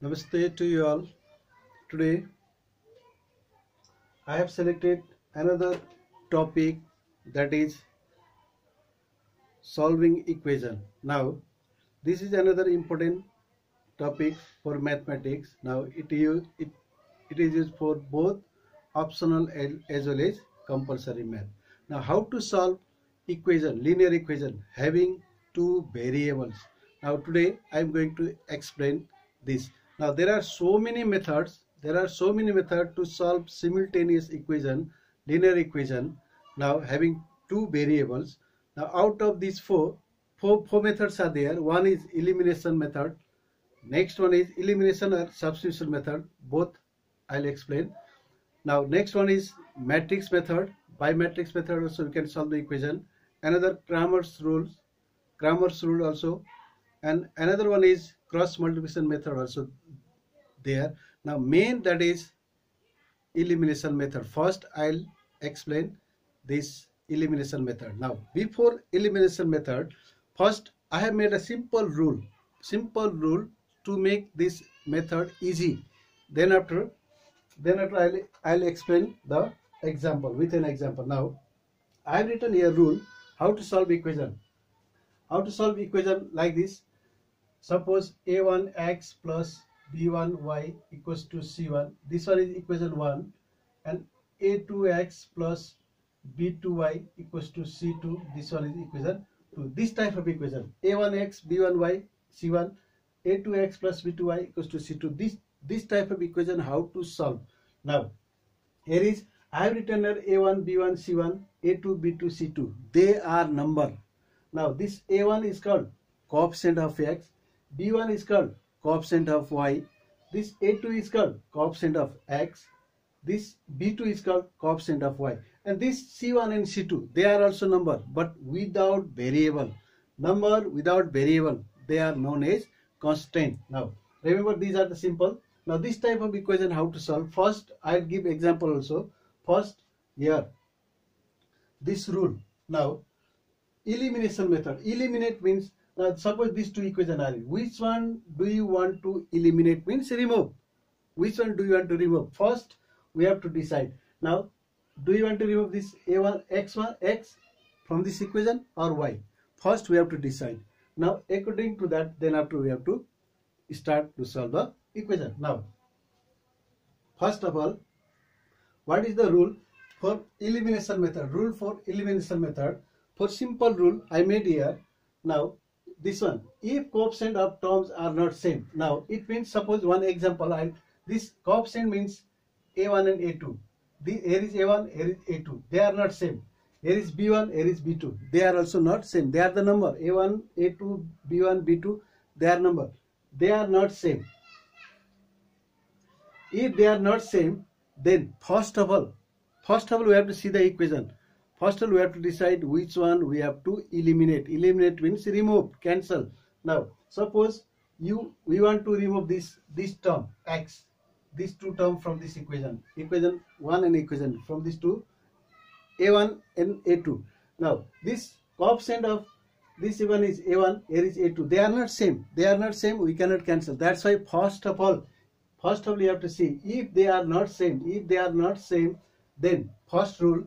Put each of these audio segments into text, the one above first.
Namaste to you all. Today I have selected another topic, that is solving equation. Now this is another important topic for mathematics. Now it is used for both optional as well as compulsory math. Now how to solve equation, linear equation having two variables. Now today I am going to explain this. Now there are so many methods to solve simultaneous equation, linear equation, now having two variables. Now out of these four methods are there. One is elimination method, next one is elimination or substitution method, both I'll explain. Now next one is matrix method. By matrix method also we can solve the equation. Another Cramer's rule also, and another one is cross multiplication method also there. Now main, that is elimination method. First I'll explain this elimination method. Now before elimination method, first I have made a simple rule to make this method easy. Then after I'll explain the example with an example. Now I have written a rule how to solve equation. How to solve equation like this. Suppose a1x plus b1y equals to c1. This one is equation 1, and a2x plus b2y equals to c2. This one is equation 2. This type of equation, a1x b1y c1, a2x plus b2y equals to c2. This type of equation how to solve. Now here is, I have written here a1 b1 c1, a2 b2 c2. They are number. Now this a1 is called coefficient of x, b1 is called coefficient of y, this a2 is called coefficient of x, this b2 is called coefficient of y, and this c1 and c2, they are also number but without variable. Number without variable, they are known as constant. Now remember, these are the simple. Now this type of equation how to solve. First I'll give example also. First here this rule. Now elimination method. Eliminate means, now suppose these two equations are in. Which one do you want to eliminate means remove. Which one do you want to remove? First we have to decide. Now do you want to remove this a1 x from this equation or y? First we have to decide. Now according to that, then after we have to start to solve the equation. Now first of all, what is the rule for elimination method? Rule for elimination method. For simple rule I made here. Now this one, if coefficient of terms are not same. Now it means, suppose one example, this coefficient means a1 and a2. Here is a1, here is a2. They are not same. Here is b1, here is b2. They are also not same. They are the number a1, a2, b1, b2. They are number. They are not same. If they are not same, then first of all we have to see the equation. First of all we have to decide which one we have to eliminate. Eliminate means remove, cancel. Now suppose we want to remove this term x, these two terms from this equation 1 and equation from these two, a1 and a2. Now this coefficient of this one is a1, here is a2. They are not same. We cannot cancel. That's why first of all you have to see if they are not same. If they are not same, then first rule,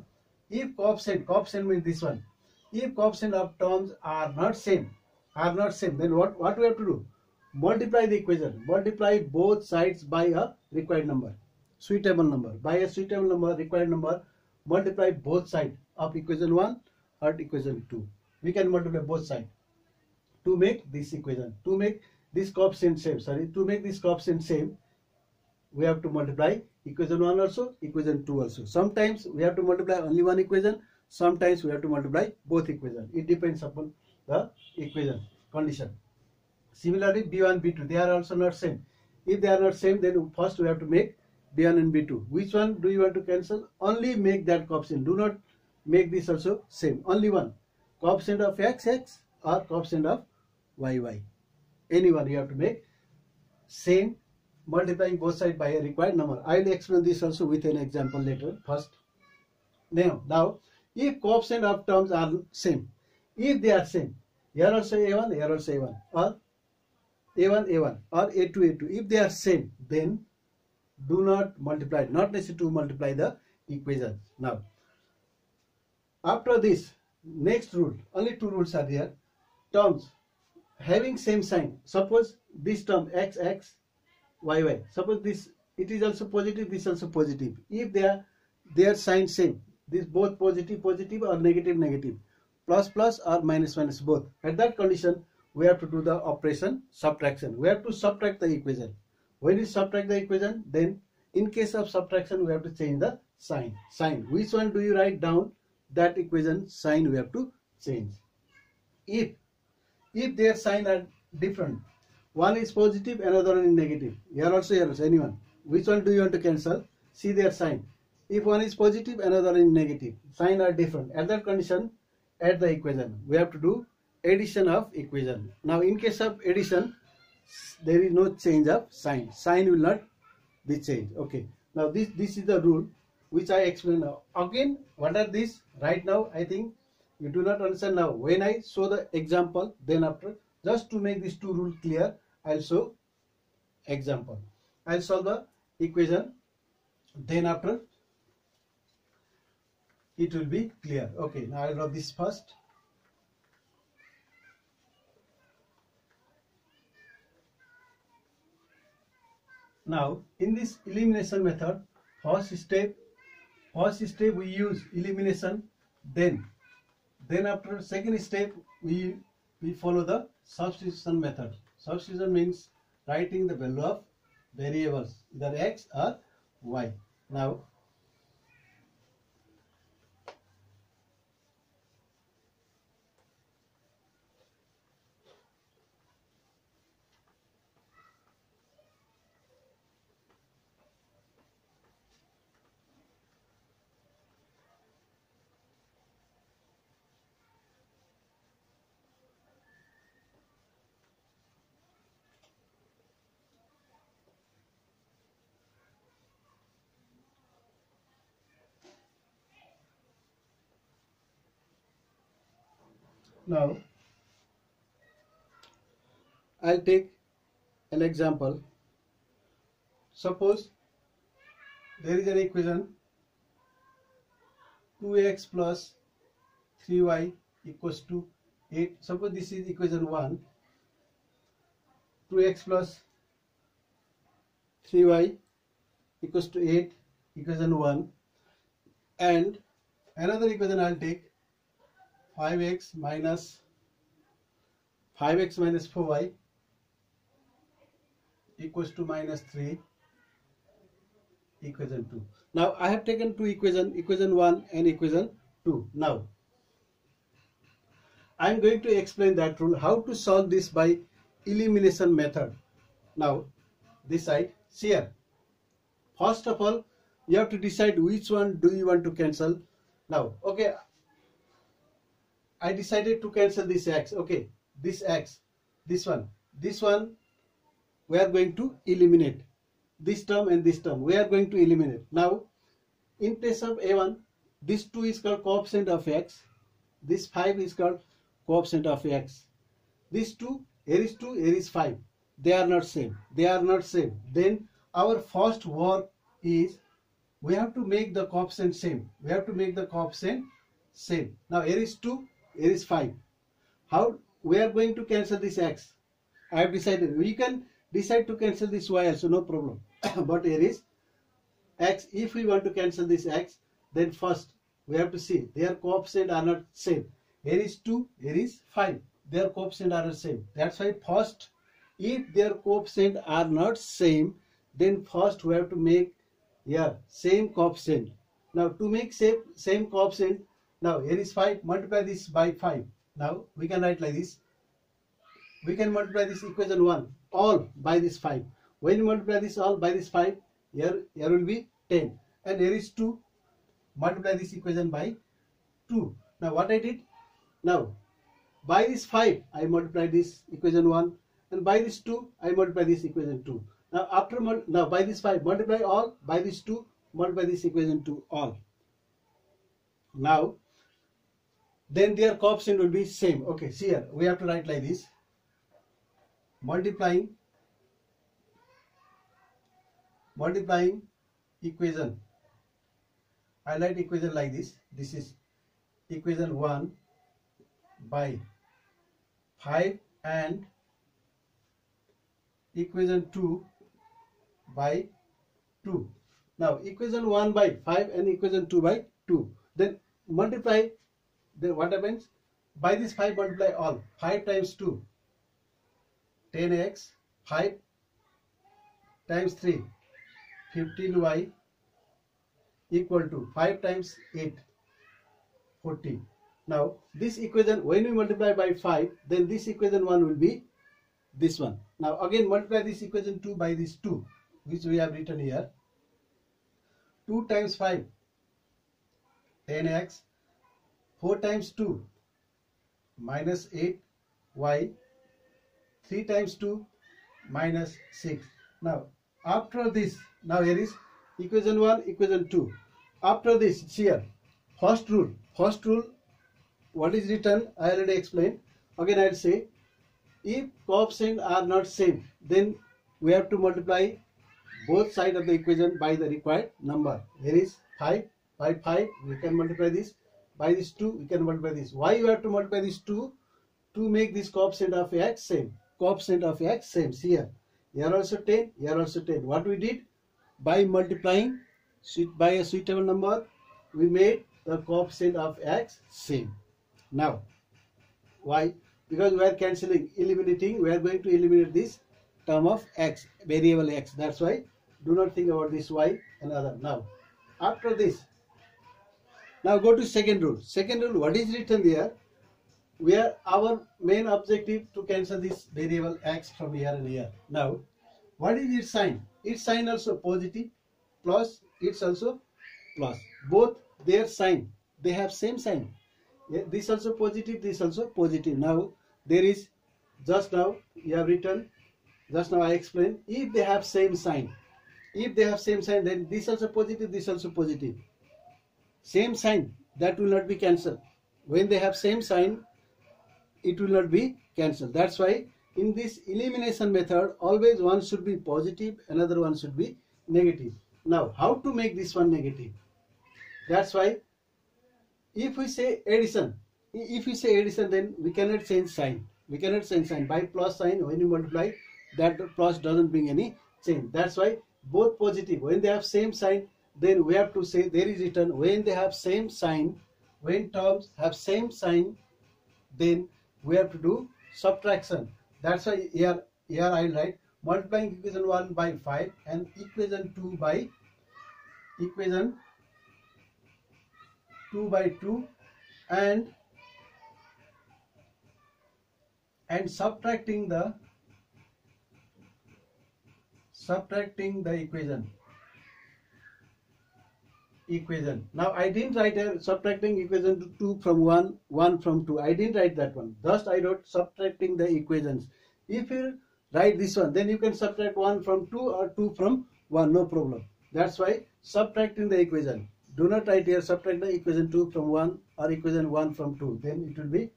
if coefficient means this one, if coefficient of terms are not same, then what we have to do? Multiply the equation. Multiply both sides by a required number, suitable number. By a suitable number, required number, multiply both sides of equation 1 or equation 2. We can multiply both sides to make this equation, to make this coefficient same. To make this coefficient same, we have to multiply equation 1 also, equation 2 also. Sometimes we have to multiply only one equation, sometimes we have to multiply both equations. It depends upon the equation condition. Similarly b1, b2, they are also not same. If they are not same, then first we have to make b1 and b2. Which one do you want to cancel? Only make that coefficient. Do not make this also same. Only one. Coefficient of x or coefficient of y. Any one you have to make same, multiplying both sides by a required number. I will explain this also with an example later. First, now if coefficient of terms are same, if they are same, here also a1, here also a1, or A1 A1 or A2 A2, if they are same, then do not multiply, not necessary to multiply the equations. Now after this, next rule, only two rules are there. Terms having same sign, suppose this term x x y y, suppose this, it is also positive, this also positive. If their sign same, this both positive positive or negative negative, plus plus or minus minus, both, at that condition we have to do the operation subtraction. We have to subtract the equation. When you subtract the equation, then in case of subtraction we have to change the sign. Which one do you write down? That equation sign we have to change. If their sign are different, one is positive, another one is negative, here also anyone, which one do you want to cancel? See their sign. If one is positive, another is negative, sign are different, at that condition add the equation. We have to do addition of equation. Now in case of addition, there is no change of sign will not be changed. Okay, now this is the rule which I explain now. Again, what are these? Right now I think you do not understand. Now when I show the example, then after, just to make these two rules clear, I'll show example. I'll solve the equation, then after it will be clear. Okay, now I'll draw this first. Now in this elimination method, first step we use elimination, then after second step we follow the substitution method. Substitution means writing the value of variables, either x or y. Now Now I'll take an example. Suppose there is an equation 2x plus 3y equals to 8. Suppose this is equation 1. 2x plus 3y equals to 8, equation 1. And another equation I'll take 5x minus 4y equals to minus 3, equation 2. Now I have taken two equation 1 and equation 2. Now I am going to explain that rule, how to solve this by elimination method. Now this side, here, first of all you have to decide which one do you want to cancel. Now okay, I decided to cancel this x. Okay, this x, this one we are going to eliminate. This term and this term we are going to eliminate. Now in case of a1, this 2 is called coefficient of x, this 5 is called coefficient of x. This 2, here is 2, here is 5, they are not same, then our first work is we have to make the coefficient same. Now here is 2, here is 5. How we are going to cancel this x? I have decided. We can decide to cancel this y also, no problem. But here is x. If we want to cancel this x, then first we have to see their coefficient are not same. Here is 2, here is 5. Their coefficient are not same. That's why first, if their coefficient are not same, then first we have to make same coefficient. Now to make same coefficient, now here is 5, multiply this by 5. Now we can write like this. We can multiply this equation 1 all by this 5. When you multiply this all by this 5, here will be 10. And here is 2, multiply this equation by 2. Now what I did? Now by this 5 I multiply this equation 1, and by this 2 I multiply this equation 2. Now by this 5 multiply all, by this 2 multiply this equation 2 all. Now then their coefficient will be same. Okay, see here we have to write like this. multiplying equation. I write equation like this. This is equation 1 by 5 and equation 2 by 2. Now equation 1 by 5 and equation 2 by 2. Then multiply. Then what happens? By this 5 multiply all. 5 times 2, 10x. 5 times 3, 15y, equal to 5 times 8, 40. Now this equation, when we multiply by 5, then this equation 1 will be this one. Now again multiply this equation 2 by this 2, which we have written here. 2 times 5, 10x. 4 times 2, minus 8y. 3 times 2, minus 6. Now after this, now here is equation 1, equation 2. After this, here, first rule, what is written, I already explained. Again I will say, if coefficients are not same, then we have to multiply both sides of the equation by the required number. Here is 5 by 5, we can multiply this. By this 2, we can multiply this. Why you have to multiply this 2? To make this coefficient of x same. Coefficient of x same. See here. Here also 10, here also 10. What we did? By multiplying by a suitable number, we made the coefficient of x same. Now, why? Because we are cancelling, eliminating. We are going to eliminate this term of x, variable x. That's why do not think about this y and other. Now, after this, now go to second rule. Second rule, what is written there? Where our main objective to cancel this variable x from here and here. Now, what is its sign? Its sign also positive, plus it's also plus. Both their sign, they have same sign. Yeah, this also positive, this also positive. Now, there is, just now you have written, just now I explained, if they have same sign, then this also positive, this also positive. Same sign, that will not be cancelled. When they have same sign, it will not be cancelled. That's why in this elimination method, always one should be positive, another one should be negative. Now, how to make this one negative? That's why if we say addition, then we cannot change sign. By plus sign, when you multiply, that plus doesn't bring any change. That's why both positive, when they have same sign, then we have to say, there is written, when they have same sign, when terms have same sign, then we have to do subtraction. That's why here I will write multiplying equation 1 by 5 and equation 2 by 2 and subtracting the equation. Now I didn't write here subtracting equation to 2 from 1 from 2. I didn't write that one. Just I wrote subtracting the equations. If you write this one, then you can subtract 1 from 2 or 2 from 1, no problem. That's why subtracting the equation. Do not write here subtract the equation 2 from 1 or equation 1 from 2. Then it will be,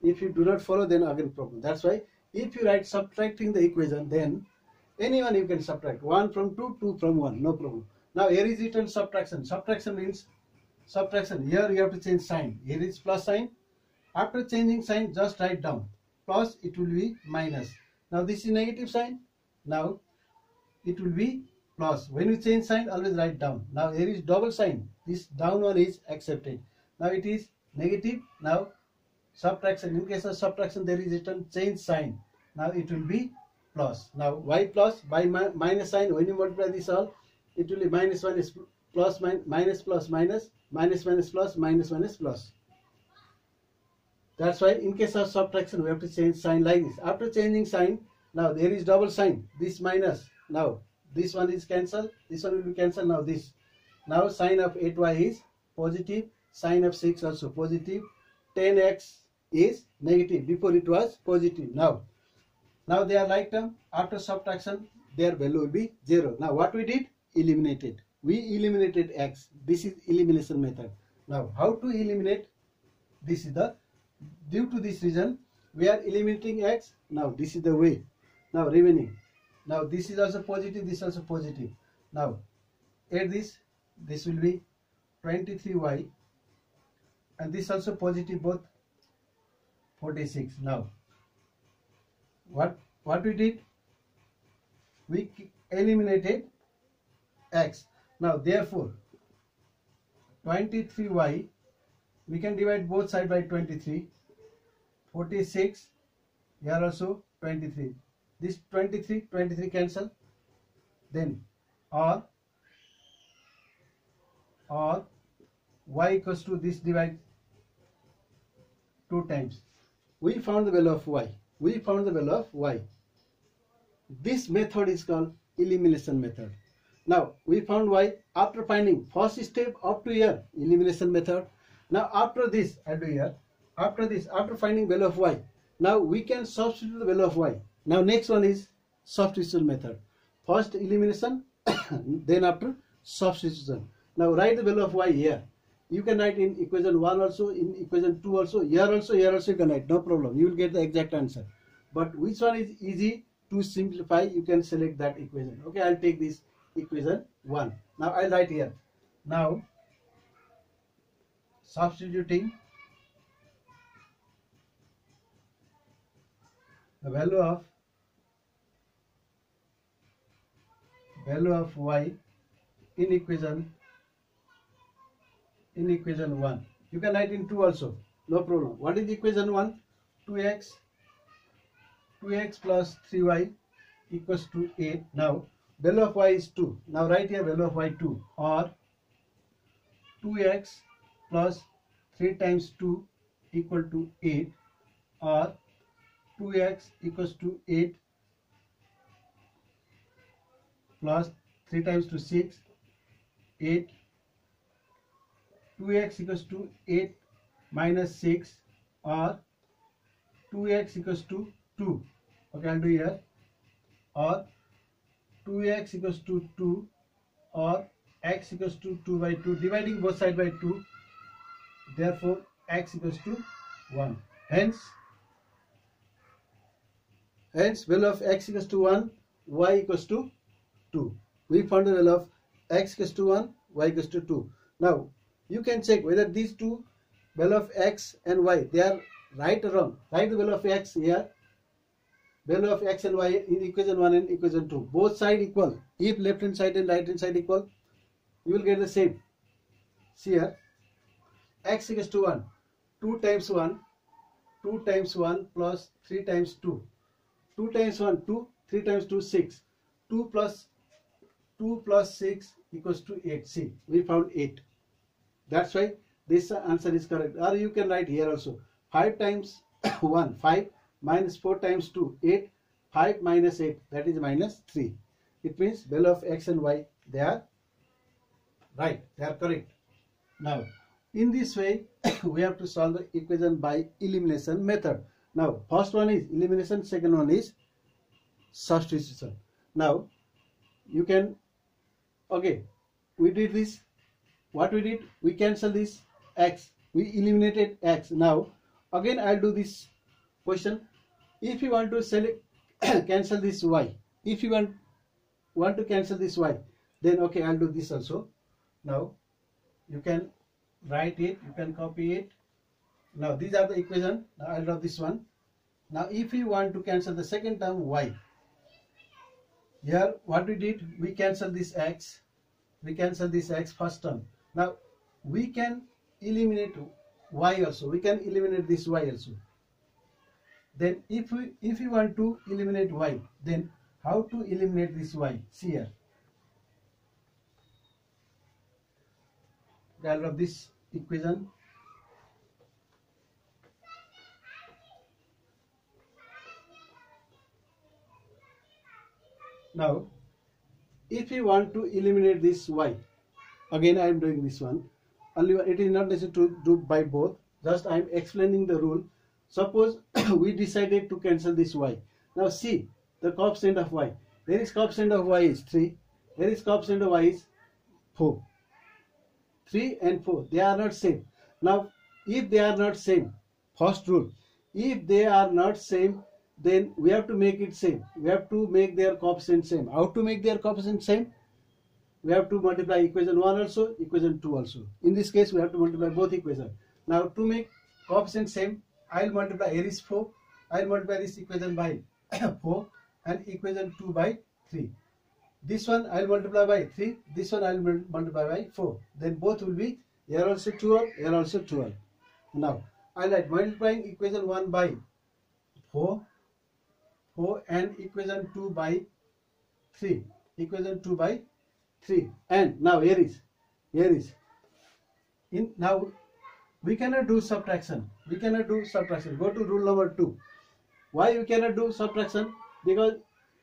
if you do not follow, then again problem. That's why if you write subtracting the equation, then anyone you can subtract 1 from 2, 2 from 1, no problem. Now here is written subtraction. Subtraction means subtraction. Here you have to change sign. Here is plus sign. After changing sign, just write down. Plus, it will be minus. Now this is negative sign. Now it will be plus. When you change sign, always write down. Now here is double sign. This down one is accepted. Now it is negative. Now subtraction. In case of subtraction, there is written change sign. Now it will be plus. Now why plus? By minus sign, when you multiply this all, it will be minus minus plus minus plus minus, minus minus plus, minus minus plus. That's why in case of subtraction, we have to change sign like this. After changing sign, now there is double sign. This minus. Now this one is cancelled. This one will be cancelled. Now this. Now sign of 8y is positive. Sign of 6 also positive. 10x is negative. Before it was positive. Now they are like term. After subtraction, their value will be 0. Now what we did? Eliminated. We eliminated x. This is elimination method. Now how to eliminate? This is the, due to this reason we are eliminating x. Now this is the way. Now remaining. Now this is also positive, this is also positive. Now add this will be 23y, and this also positive, both 46. Now what we did, we eliminated x. Now therefore 23y, we can divide both sides by 23. 46, here also 23. This 23 cancel. Then or y equals to this, divide 2 times. We found the value of y. This method is called elimination method. Now we found y after finding first step up to here, elimination method. Now after this, I do here. After finding value of y, now we can substitute the value of y. Now next one is substitution method. First elimination, then after substitution. Now write the value of y here. You can write in equation 1 also, in equation 2 also, here also you can write, no problem. You will get the exact answer. But which one is easy to simplify, you can select that equation. Okay, I'll take this equation 1. Now I'll write here. Now substituting the value of y in equation 1. You can write in 2 also, no problem. What is equation 1? 2x plus 3y equals to 8. Now value of y is 2. Now write here value of y 2, or 2x plus 3 times 2 equal to 8, or 2x equals to 8 plus 3 times 2 6, 8. 2x equals to 8 minus 6, or 2x equals to 2. Okay, I'll do here. Or 2x equals to 2, or x equals to 2 by 2, dividing both sides by 2. Therefore x equals to 1. Hence value of x equals to 1, y equals to 2. We found the value of x equals to 1, y equals to 2. Now you can check whether these two value of x and y, they are right or wrong. Write the value of x here, value of x and y in equation 1 and equation 2. Both sides equal. If left hand side and right hand side equal, you will get the same. See here, x equals to 1, 2 times 1 plus 3 times 2. 2 times 1, 2, 3 times 2, 6. 2 plus 6 equals to 8. See, we found 8. That's why this answer is correct. Or you can write here also, 5 times 1, 5, minus 4 times 2, 8, 5 minus 8, that is minus 3. It means value of x and y, they are right, they are correct. Now in this way we have to solve the equation by elimination method. Now first one is elimination, second one is substitution. Now you can, okay, we did this. What we did, we cancel this x, we eliminated x. Now again I'll do this question. If you want to select cancel this y, if you want to cancel this y, then okay, I'll do this also. Now you can write it, you can copy it. Now these are the equation. Now I'll draw this one. Now if you want to cancel the second term y, here what we did, we cancel this x, first term. Now we can eliminate y also, we can eliminate this y also. Then if we want to eliminate y, then how to eliminate this y? See here, I'll draw this equation. Now if you want to eliminate this y, again I am doing this one. Only it is not necessary to do by both. Just I am explaining the rule. Suppose we decided to cancel this y. Now see the coefficient of y. There is coefficient of y is 3. There is coefficient of y is 4. 3 and 4, they are not same. Now if they are not same, first rule, if they are not same, then we have to make it same. We have to make their coefficient same. How to make their coefficient same? We have to multiply equation 1 also, equation 2 also. In this case, we have to multiply both equations. Now, to make coefficient same, I will multiply here is 4. I will multiply this equation by 4 and equation 2 by 3. This one I will multiply by 3. This one I will multiply by 4. Then both will be here also 12, here also 12. Now, I write multiplying equation 1 by 4 and equation 2 by 3. Equation 2 by 3. And now here is now we cannot do subtraction. We cannot do subtraction. Go to rule number 2. Why we cannot do subtraction? Because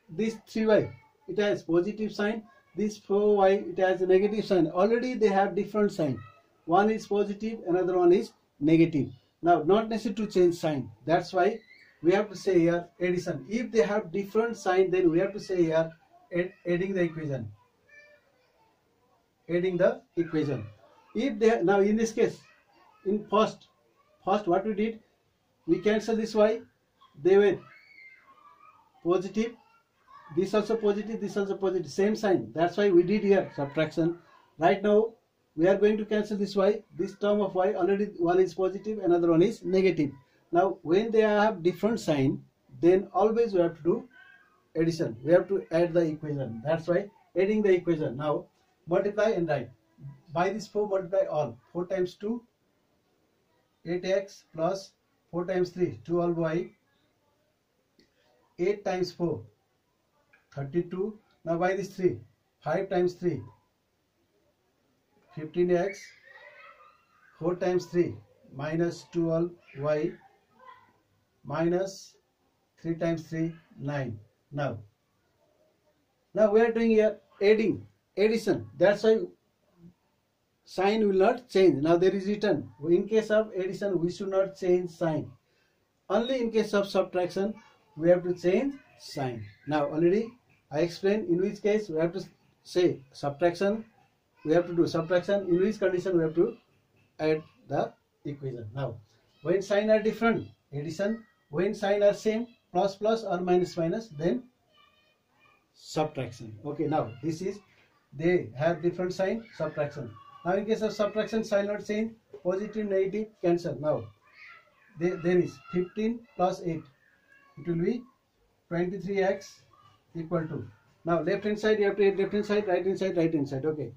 this 3y it has positive sign, this 4y it has a negative sign. Already they have different sign. One is positive, another one is negative. Now not necessary to change sign. That's why we have to say here addition. If they have different sign, then we have to say here adding the equation. Adding the equation. If they now in this case, in first what we did, we cancel this y. They were positive. This also positive. This also positive. Same sign. That's why we did here subtraction. Right now we are going to cancel this y. This term of y already one is positive, another one is negative. Now when they have different sign, then always we have to do addition. We have to add the equation. That's why adding the equation. Now multiply and write. By this 4 multiply all. 4 times 2, 8x plus 4 times 3, 12y. 8 times 4, 32. Now by this 3, 5 times 3, 15x. 4 times 3, minus 12y. Minus 3 times 3, 9. Now we are doing here addition. That's why sign will not change. Now there is written, in case of addition we should not change sign. Only in case of subtraction we have to change sign. Now already I explained in which case we have to say subtraction. We have to do subtraction. In which condition we have to add the equation. Now when sign are different, addition. When sign are same, plus plus or minus minus, then subtraction. Okay, now this is, they have different sign, subtraction. Now in case of subtraction, sign not change, positive, negative, cancel. Now there is 15 plus 8, it will be 23x equal to, now left hand side you have to add left hand side, right hand side, okay.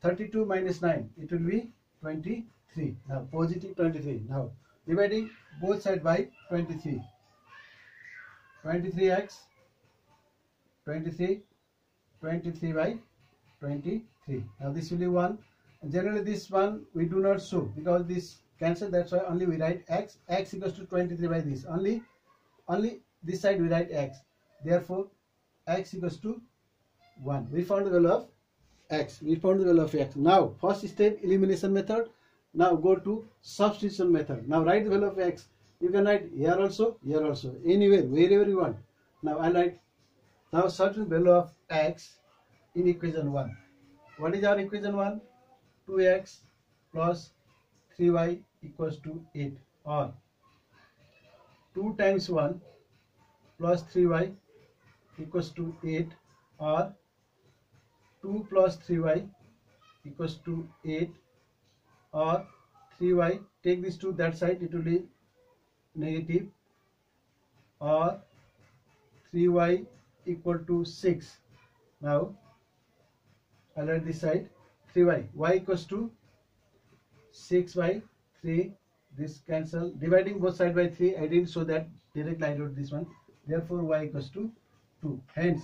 32 minus 9, it will be 23. Now positive 23. Now dividing both sides by 23. 23x 23 by 23. Now this will be 1. Generally this one we do not show because this cancel. That's why only we write x. X equals to 23 by this. Only this side we write x. Therefore x equals to 1. We found the value of x. Now first step elimination method. Now go to substitution method. Now write the value of x. You can write here also, anywhere, wherever you want. Now I write, now substitute value of x in equation 1. What is our equation 1? 2x plus 3y equals to 8, or 2 times 1 plus 3y equals to 8, or 2 plus 3y equals to 8, or 3y, take this to that side, it will be negative, or 3y equal to 6. Now I'll write this side 3y, y equals to 6 by 3, this cancel, dividing both sides by 3, I didn't show that, directly I wrote this one, therefore y equals to 2. Hence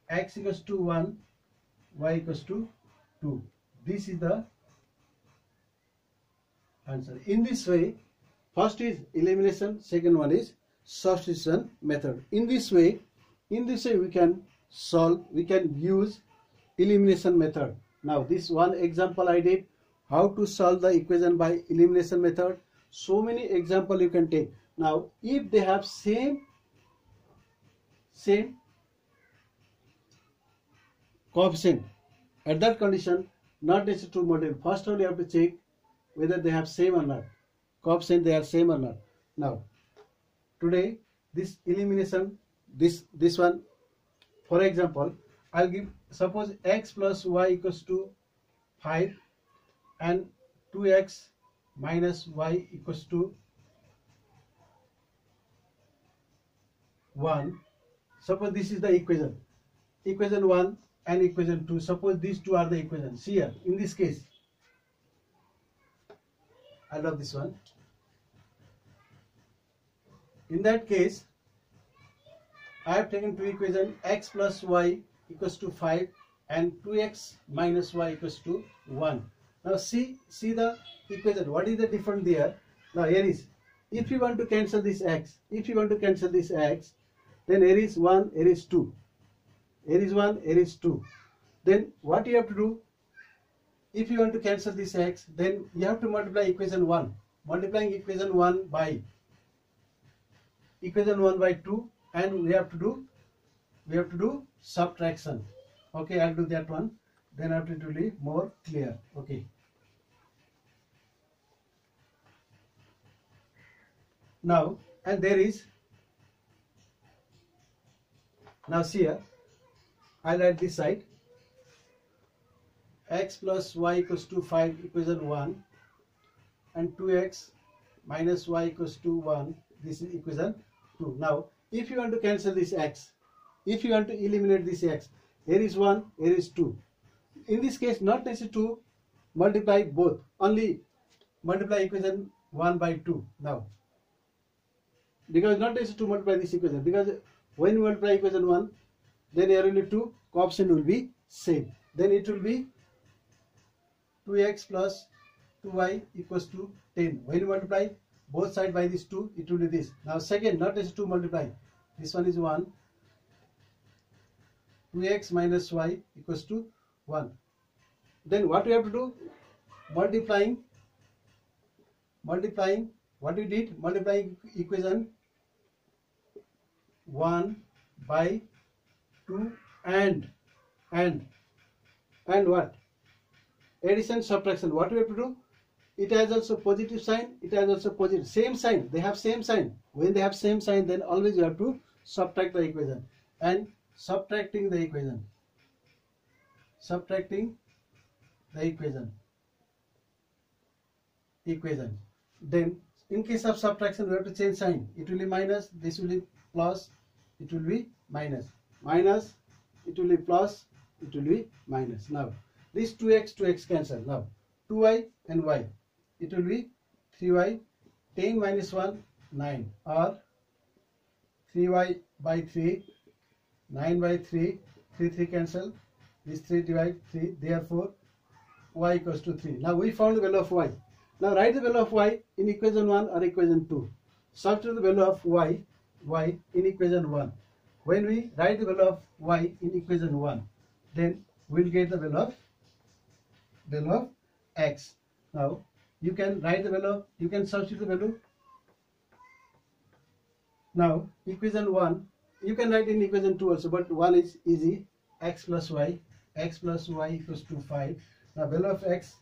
x equals to 1, y equals to 2. This is the answer. In this way, first is elimination, second one is substitution method. In this way we can solve, we can use elimination method. Now this one example I did, how to solve the equation by elimination method. So many example you can take. Now if they have same coefficient, at that condition not necessary to multiply. First of all you have to check whether they have same or not. Coefficient they are same or not. Now today this elimination, this one, for example, I'll give, suppose x plus y equals to 5 and 2x minus y equals to 1. Suppose this is the equation 1 and equation 2. Suppose these two are the equations. See here, in this case, I love this one. In that case, I have taken two equations, x plus y equals to 5 and 2x minus y equals to 1. Now see the equation. What is the difference there? Now here is, if you want to cancel this x, then here is 1, here is 2. Here is 1, here is 2. Then what you have to do, if you want to cancel this x, then you have to multiply equation 1. Multiplying equation 1 by equation 1 by 2, and we have to do subtraction. Okay, I'll do that one. Then after it will be more clear. Okay. Now, and there is, now see here, I'll write this side, x plus y equals to 5 equation 1 and 2x minus y equals to 1, this is equation 2. Now if you want to cancel this x, if you want to eliminate this x, here is 1, here is 2. In this case, not necessary to multiply both, only multiply equation 1 by 2 now, because not necessary to multiply this equation, because when you multiply equation 1, then here will be 2, coefficient will be same, then it will be 2x plus 2y equals to 10. When you multiply both sides by this 2, it will be this. Now second, not necessary to multiply, this one is 1, 2x minus y equals to 1. Then what we have to do? Multiplying, what we did? Multiplying equation 1 by 2 and what? Addition, subtraction. What we have to do? It has also positive sign, it has also positive, same sign, they have same sign. When they have same sign, then always you have to subtract the equation. And subtracting the equation, then in case of subtraction we have to change sign. It will be minus, this will be plus, it will be minus, it will be plus, it will be minus. Now this 2x cancel. Now 2y and y, it will be 3y, 10 minus 1, 9, or 3y by 3, 9 by 3, 3 cancel, this 3 divide 3, therefore y equals to 3. Now we found the value of y. Now write the value of y in equation 1 or equation 2. Substitute the value of y in equation 1. When we write the value of y in equation 1, then we will get the value of x. Now you can write the value, you can substitute the value. Now equation 1, you can write in equation 2 also, but 1 is easy. X plus y equals to 5. Now value of x,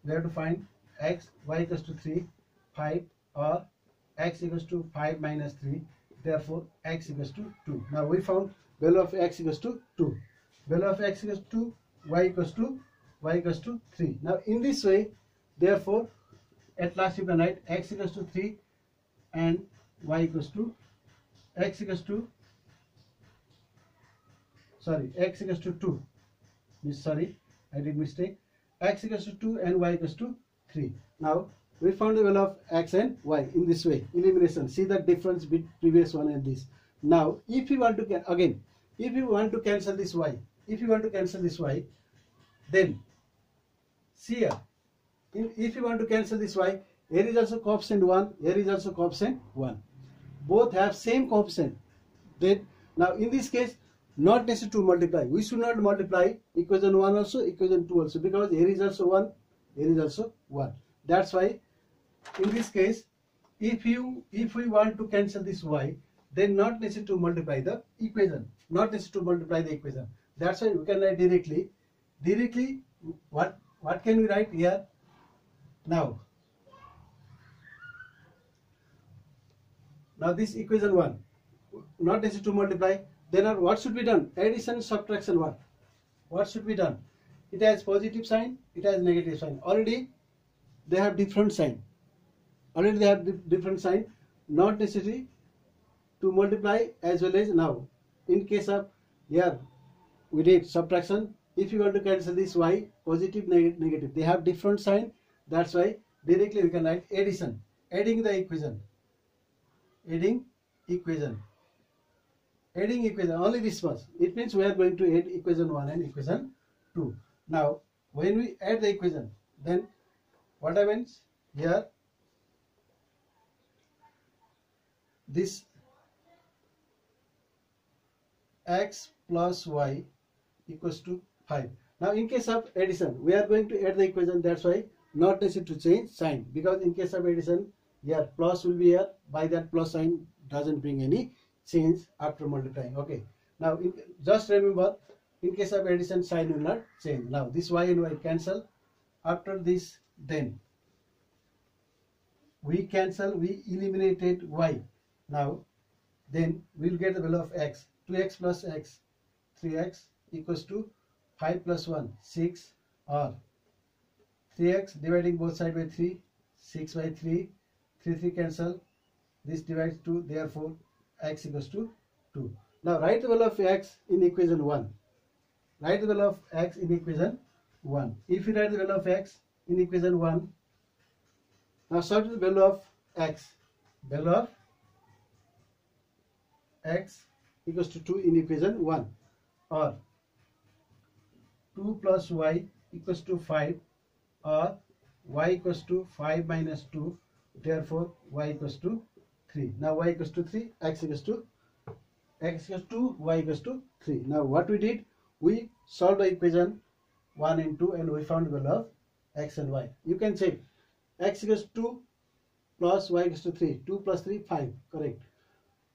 we have to find x, y equals to 3, 5, or x equals to 5 minus 3, therefore x equals to 2. Now we found value of x equals to 2, value of x equals to y equals to 3. Now in this way, therefore at last you can write x equals to 3 and y equals to, x equals to 2. Sorry, I did mistake. X equals to 2 and y equals to 3. Now we found the value of x and y in this way. Elimination. See the difference between previous one and this. Now if you want to again, if you want to cancel this y, then see here. If you want to cancel this y, here is also coefficient 1, here is also coefficient 1. Both have same coefficient. Then now in this case, not necessary to multiply. We should not multiply equation 1 also, equation 2 also, because here is also 1, here is also 1. That's why in this case, if we want to cancel this y, then not necessary to multiply the equation. That's why we can write directly. What can we write here? Now Now this equation 1, not necessary to multiply. Then what should be done? Addition, subtraction. What should be done? It has positive sign, it has negative sign. Already they have different sign. Not necessary to multiply as well as now. In case of here we did subtraction. If you want to cancel this y, positive, negative, they have different sign. That's why directly we can write addition. Adding equation, only this much. It means we are going to add equation 1 and equation 2. Now when we add the equation, then what happens here? This x plus y equals to 5. Now in case of addition, we are going to add the equation. That's why not necessary to change sign, because in case of addition, here plus will be here. By that plus sign doesn't bring any change after multiplying. Okay. Now just remember, in case of addition, sign will not change. Now this y and y cancel. After this, then we cancel. We eliminated y. Now then we'll get the value of x. 2x plus x, 3x equals to 5 plus 1, 6, or 3x dividing both sides by 3, 6 by 3, 3 cancel, this divides 2, therefore x equals to 2. Now write the value of x in equation 1. If you write the value of x in equation 1, now solve the value of x. Value of x equals to 2 in equation 1, or 2 plus y equals to 5, or y equals to 5 minus 2, therefore y equals to 3. Now y equals to 3, x equals to y equals to 3. Now what we did, we solved the equation 1 and 2 and we found the value of x and y. You can check, x equals to 2 plus y equals to 3, 2 plus 3, 5, correct.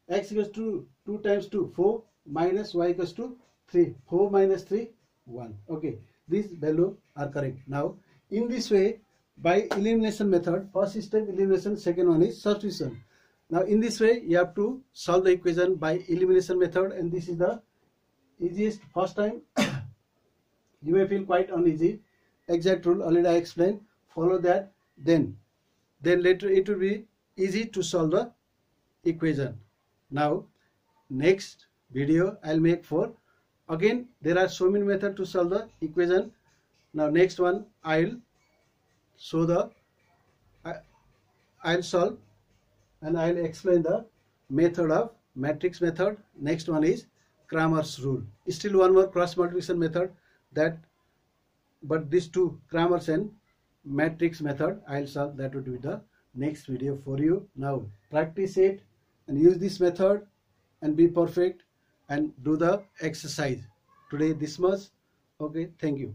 X equals to 2 times 2, 4, minus y equals to 3, 4 minus 3, 1. Okay, these values are correct. Now in this way, by elimination method, first step elimination, second one is substitution. Now in this way you have to solve the equation by elimination method, and this is the easiest. First time you may feel quite uneasy. Exact rule already I explained. Follow that, then later it will be easy to solve the equation. Now next video I'll make for, again there are so many methods to solve the equation. Now next one I'll show the I'll solve and I'll explain the method of matrix method. Next one is Cramer's rule. Still one more cross multiplication method, but these two, Cramer's and matrix method, I'll solve. That would be the next video for you. Now practice it and use this method and be perfect and do the exercise. Today this much. Okay, thank you.